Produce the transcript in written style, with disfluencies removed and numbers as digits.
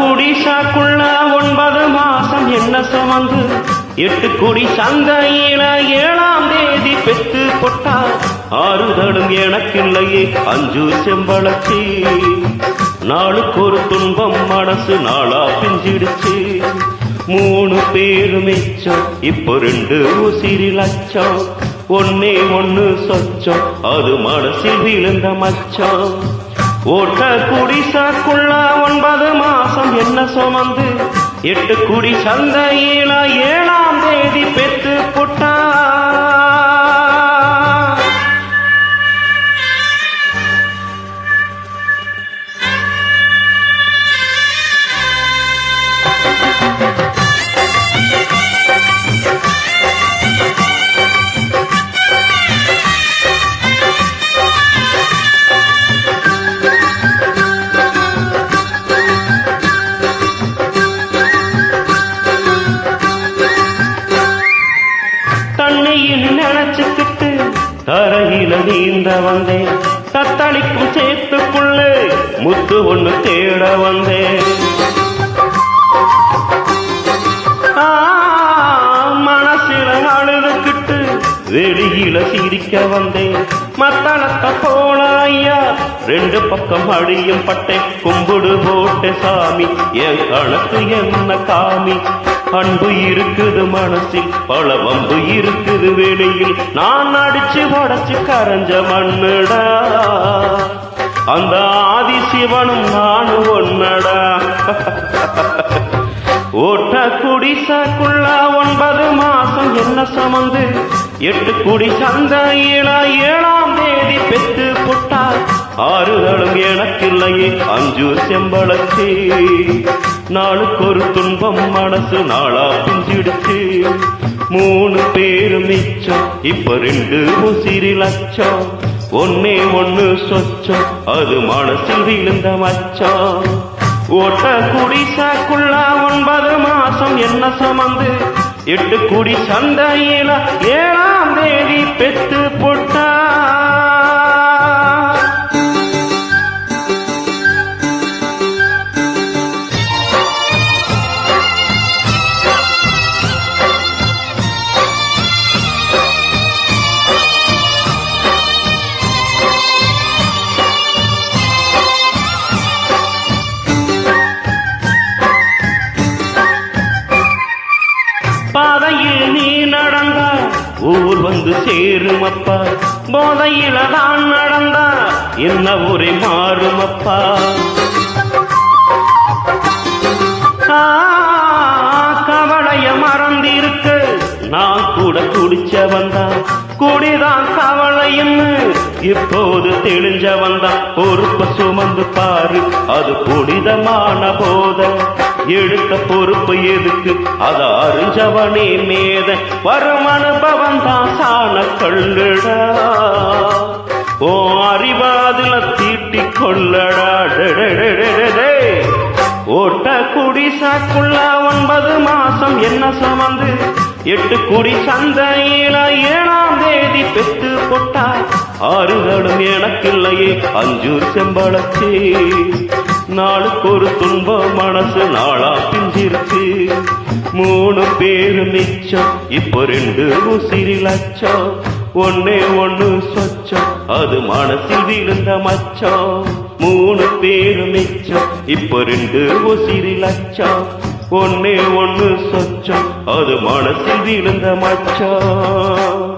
குடிசாக்குள்ள 9 மாசம் என்ன சுமந்து 8 கோடி சந்தையில 7ஆம் தேதி பெத்து போட்டா ஆறுதலும் எனக்கில்லையே 5 செம்பளச்சி நாளுக்கு ஒரு துன்பம் மனசு நாளா பிஞ்சிடுச்சு 3 பேரு மிச்சம் இப்போ 2 உசிரி லட்சம் ஒன்னே ஒன்னு சொச்சம் அது மனசில் விழுந்த மச்சம் ஓட்ட குடிசாக்குள்ள 9 மாசம் என்ன சுமந்து 8 குடி சந்தையில 7ஆம் தேதி பெத்து போட்டா நினைச்சுக்கிட்டு தரையில நீந்த வந்தேன் தத்தளிக்கும் சேத்துக்குள்ள முத்து ஒண்ணு தேட வந்தேன் மனசில அழுதுகிட்டு வெளியில சிரிக்க வந்தேன் மத்தளத்தை போல ஐயா 2 பக்கம் அடியும் பட்டை கும்பிடு போட்ட சாமி என் கணக்கு என்ன காமி அன்பு இருக்குது மனசில் பல வம்பு இருக்குது வெளியில் நான் அடிச்சு உடச்சு கரைஞ்ச மண்ணுடா அந்த ஆதி சிவனும் நானும் ஒன்னடா ஓட்ட குடிசாக்குள்ள 9 மாசம் என்ன சுமந்து 8 குடி சந்தையில 7ஆம் தேதி பெத்து போட்டா ஆறுதலும் எனக்கில்லையே 5 செம்பளச்சி நாளுக்கு ஒரு துன்பம் மனசு நாளா பிஞ்சிடுச்சு 3 பேரு மிச்சம் இப்ப 2 உசிரி லட்சம் ஒன்னே ஒன்னு சொச்சம் அது மனசில் விழுந்த மச்சம் ஓட்ட குடிசாக்குள்ள 9 மாசம் என்ன சுமந்து 8 குடி சந்தையில 7ஆம் தேதி பெத்து போட்டா பாதையில் நீ நடந்தா ஊர் வந்து சேருமப்பா போதையில தான் நடந்தா என்ன ஊரை மாறுமப்பா கவலைய மறந்திருக்கு நான் கூட குடிச்ச வந்தா குடிதான் கவலைன்னு இப்போது தெளிஞ்ச வந்தா பொறுப்ப சுமந்து பாரு அது புனிதமான போத எடுத்த பொறுப்பு எதுக்கு அத அறிஞ்சவனே மேத வரும் அனுபவம் தான் சாண கல்லுடா ஓ அறிவாதுல தீட்டிக் கொள்ளடா ஓட்ட குடிசாக்குள்ள 9 மாசம் என்ன சுமந்து 8 குடி சந்தையில 7ஆம் தேதி பெத்து போட்டா ஆறுதலும் எனக்கில்லையே 5 செம்பளச்சி நாளுக்கு ஒரு துன்பம் மனசு நாளா பிஞ்சிருச்சு 3 பேரு மிச்சம் இப்போ 2 உசிரி லட்சம் ஒன்னே ஒன்னு சொச்சம் அது மனசில் விழுந்த மச்சம் 3 பேரு மிச்சம் இப்போ 2 உசிரி லட்சம் ஒன்னே ஒன்னு சொச்சம் அது மனசில் விழுந்த மச்சம்